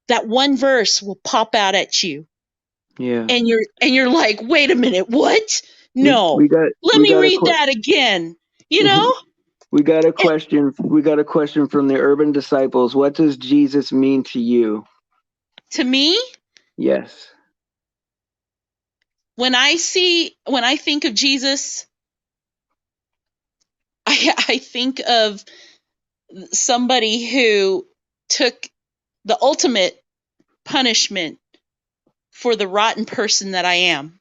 that one verse will pop out at you, yeah. and you're like, wait a minute, what? We No, we got let we me got a read that again. You que- know, we got a it, question. We got a question from the urban disciples. What does Jesus mean to you? to me, Yes. when I think of Jesus, I think of somebody who took the ultimate punishment for the rotten person that I am.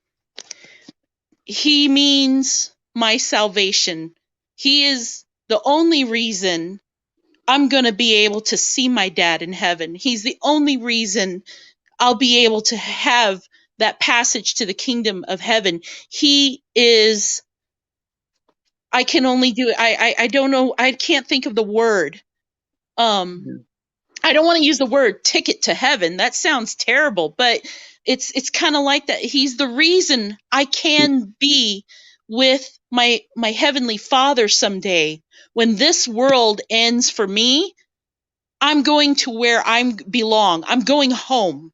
He means my salvation. He is the only reason I'm going to be able to see my dad in heaven. He's the only reason I'll be able to have that passage to the kingdom of heaven. He is, I can only do it. I don't know. I can't think of the word. Yeah. I don't want to use the word ticket to heaven. That sounds terrible, but it's kind of like that. He's the reason I can be with my heavenly Father someday. When this world ends for me, I'm going to where I belong. I'm going home.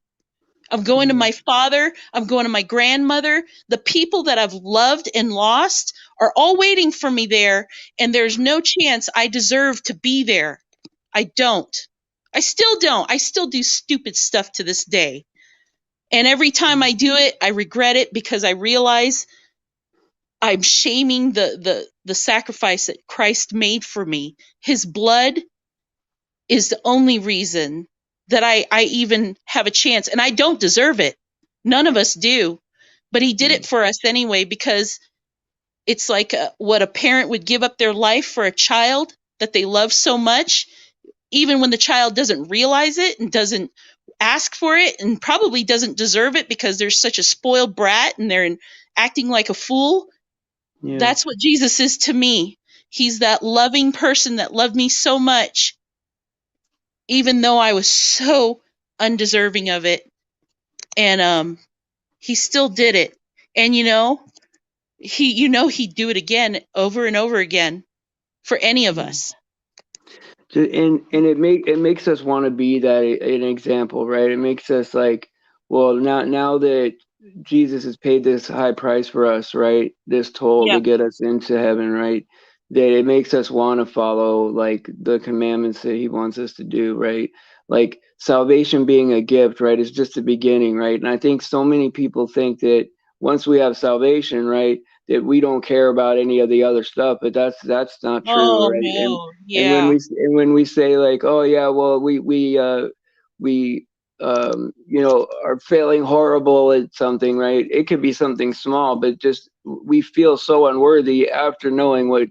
I'm going to my father. I'm going to my grandmother. The people that I've loved and lost are all waiting for me there, and there's no chance I deserve to be there. I don't. I still don't. I still do stupid stuff to this day. And every time I do it, I regret it because I realize I'm shaming the sacrifice that Christ made for me. His blood is the only reason that I even have a chance, and I don't deserve it. None of us do, but he did it for us anyway, because it's like what a parent would give up their life for a child that they love so much, even when the child doesn't realize it and doesn't ask for it and probably doesn't deserve it because they're such a spoiled brat and they're acting like a fool. Yeah. That's what Jesus is to me. He's that loving person that loved me so much, even though I was so undeserving of it. And he still did it. And he'd do it again, over and over again, for any of us. And it makes us want to be that an example, right? It makes us like, well, now that Jesus has paid this high price for us, right? This toll to get us into heaven, right? That it makes us want to follow like the commandments that he wants us to do, right? Like salvation being a gift, right, is just the beginning, right? And I think so many people think that once we have salvation, right, that we don't care about any of the other stuff, but that's not true, Oh right? no, And when we say like, oh yeah, well we are failing horrible at something, right? It could be something small, but just we feel so unworthy after knowing what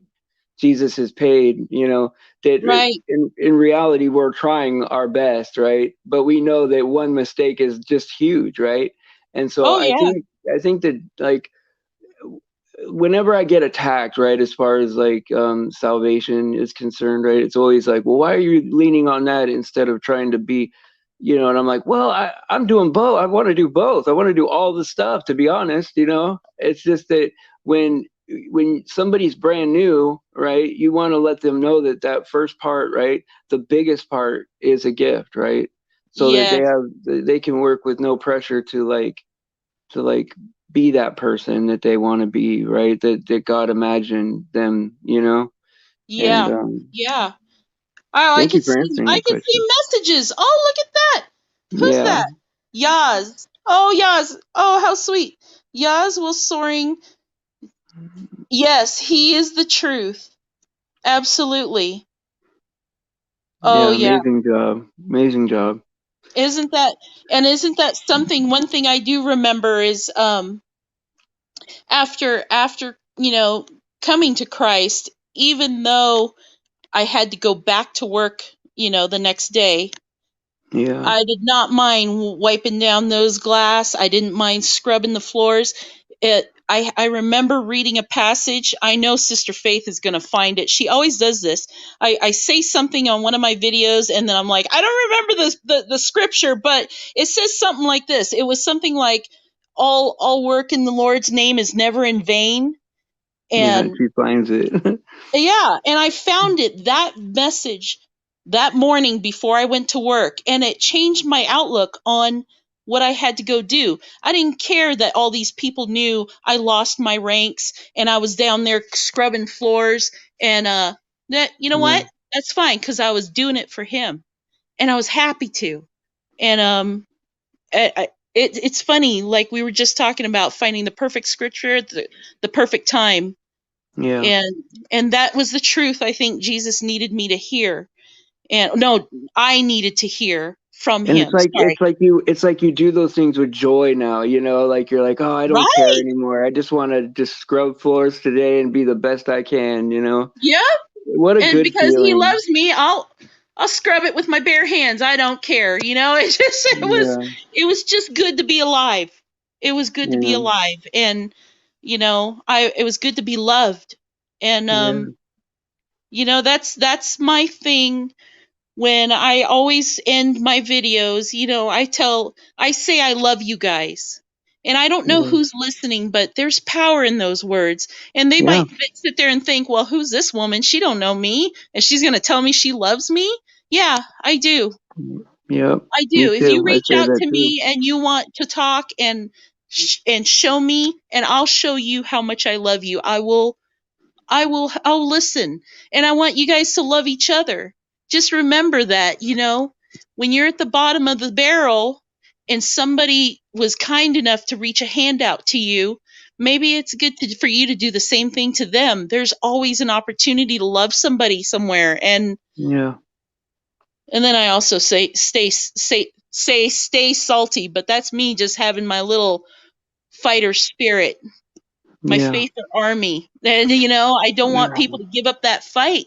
Jesus has paid, that right. in reality we're trying our best, right? But we know that one mistake is just huge, right? And so Oh yeah. I think that like whenever I get attacked, right, as far as like salvation is concerned, right, it's always like, well, why are you leaning on that instead of trying to be, and I'm like, well, I'm doing both. I want to do both. I want to do all the stuff, to be honest. It's just that when somebody's brand new, right, you want to let them know that first part, right, the biggest part is a gift, right, so that they can work with no pressure to be that person that they want to be, right? That God imagined them, Yeah. And yeah. Oh, thank you for answering I that can question. see messages. Oh, look at that. Who's Yeah. that? Yaz. Oh, Yaz. Oh, how sweet. Yaz will soaring. Yes, he is the truth. Absolutely. Oh, yeah. Amazing job. Isn't that something? One thing I do remember is after coming to Christ, even though I had to go back to work, the next day, Yeah. I did not mind wiping down those glass. I didn't mind scrubbing the floors. I remember reading a passage. I know Sister Faith is going to find it. She always does this. I say something on one of my videos, and then I'm like, I don't remember the scripture, but it says something like this. It was something like, all work in the Lord's name is never in vain. And she finds it. yeah, and I found that message that morning before I went to work, and it changed my outlook on what I had to go do. I didn't care that all these people knew I lost my ranks and I was down there scrubbing floors, and what? That's fine, because I was doing it for him, and I was happy to. And it's funny, like we were just talking about finding the perfect scripture at the perfect time. Yeah. And that was the truth I think Jesus needed me to hear. And no, I needed to hear from And him. it's like you do those things with joy now, like you're like, oh, I don't care Right. anymore. I just want to just scrub floors today and be the best I can, Yeah. What a And good because feeling. he loves me, I'll scrub it with my bare hands. I don't care. It was just good to be alive. It was good to be alive. And it was good to be loved. And that's my thing when I always end my videos, I say I love you guys. And I don't know Yeah. who's listening, but there's power in those words. And they Yeah. might sit there and think, well, who's this woman? She don't know me, and she's going to tell me she loves me? Yeah, I do. Yep. I Me do. If you too. I reach say out that to too. me and you want to talk and show me, and I'll show you how much I love you. I'll listen. And I want you guys to love each other. Just remember that, when you're at the bottom of the barrel and somebody was kind enough to reach a hand out to you, maybe it's good for you to do the same thing to them. There's always an opportunity to love somebody somewhere. And Yeah. then I also say stay salty, but that's me just having my little fighter spirit, my Yeah. faith army. And I don't want Yeah. people to give up that fight.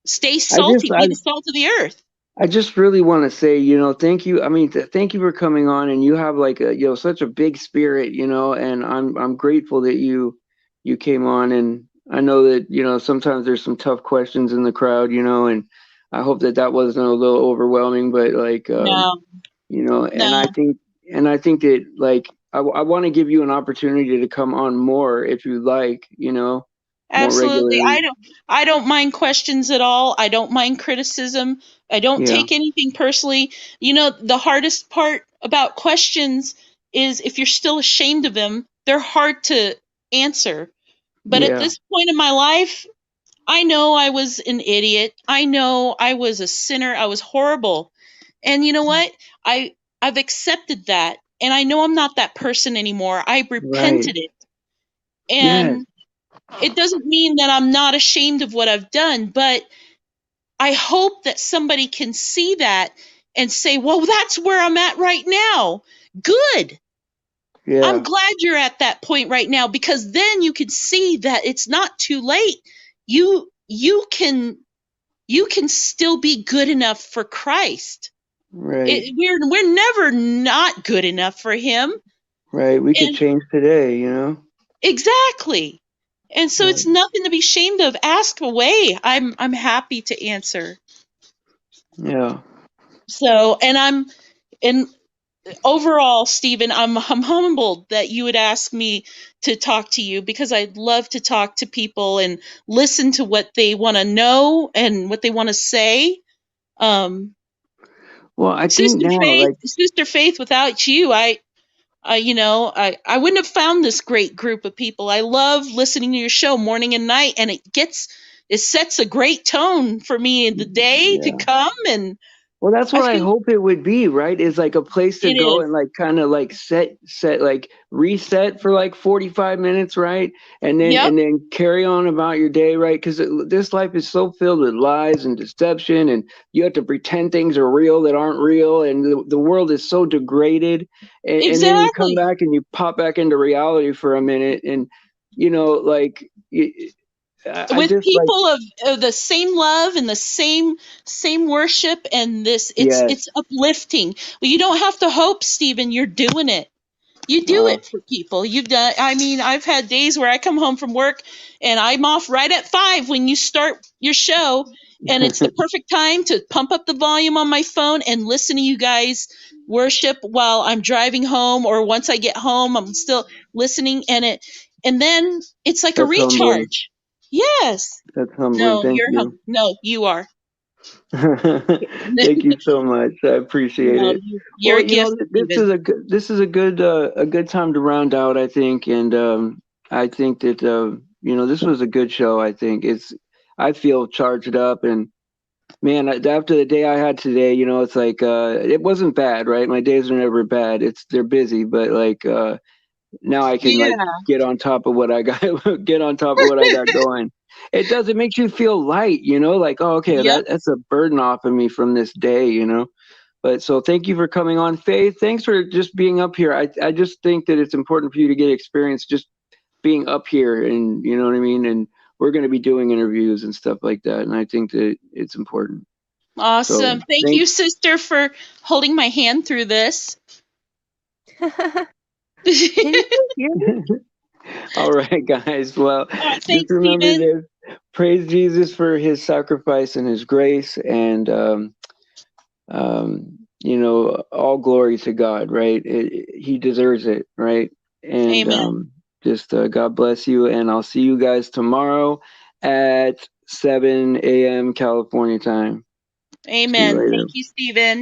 Stay I just salty, I be the salt of the earth. I just really want to say, thank you. I mean, thank you for coming on, and you have like such a big spirit, and I'm grateful that you came on, and I know that, sometimes there's some tough questions in the crowd, and I hope that wasn't a little overwhelming, but like, No, and no. I think that like I want to give you an opportunity to come on more if you like, more Absolutely. regularly. I don't mind questions at all. I don't mind criticism. I don't Yeah, take anything personally. The hardest part about questions is if you're still ashamed of them, they're hard to answer. But at yeah, this point in my life, I know I was an idiot. I know I was a sinner. I was horrible. And you know what? I've accepted that. And I know I'm not that person anymore. I right. repented it. Yes, And it doesn't mean that I'm not ashamed of what I've done, but I hope that somebody can see that and say, well, that's where I'm at right now. Good. I'm yeah, glad you're at that point right now, because then you can see that it's not too late. You can still be good enough for Christ. right. We're never not good enough for him. Right. We could And change today, exactly. And so Right. it's nothing to be ashamed of. Ask away. I'm happy to answer. Yeah. So, and overall, Stephen, I'm humbled that you would ask me to talk to you, because I'd love to talk to people and listen to what they want to know and what they want to say. Um, Well, I think now, like, Sister Faith, without you, I wouldn't have found this great group of people. I love listening to your show morning and night, and it sets a great tone for me in the day to yeah. come, and Well, that's I what I feel hope it would be, right? Is like a place to it go is. and like kind of like like reset for like 45 minutes, right? And then Yep, carry on about your day, right? Because this life is so filled with lies and deception, and you have to pretend things are real that aren't real, and the world is so degraded. And then you come exactly. back and you pop back into reality for a minute, and like I With just like people of the same love and the same worship, and yes. it's uplifting. Well, you don't have to hope, Stephen. You're doing it. You do Uh, it for people. You've done. I mean, I've had days where I come home from work and I'm off right at 5 when you start your show, and it's the perfect time to pump up the volume on my phone and listen to you guys worship while I'm driving home, or once I get home, I'm still listening, and then it's like a that's humbling. recharge. Yes. That's humbling. No, Thank you. no, you are. Thank you so much. I appreciate No, it. you're Well, a gift, Stephen. this is a good time to round out, I think, and I think that this was a good show. I feel charged up, and man, after the day I had today, it's like it wasn't bad, right? My days are never bad. They're busy, but like now I can like Yeah. get on top of what I got get on top of what I got going. It makes you feel light, like, oh, okay, Yep. that's a burden off of me from this day. But so thank you for coming on, Faith. Thanks for just being up here. I just think that it's important for you to get experience just being up here, and you know what I mean? And we're going to be doing interviews and stuff like that, and I think that it's important. So Awesome. Thank you, sister, for holding my hand through this. Can you hear me? all right, guys. Well, Thanks, just remember Stephen. this. Praise Jesus for his sacrifice and his grace. And you know, all glory to God, right? He deserves it, right? And Amen. just God bless you, and I'll see you guys tomorrow at 7 a.m. California time. See you Amen. later. Thank you, Stephen.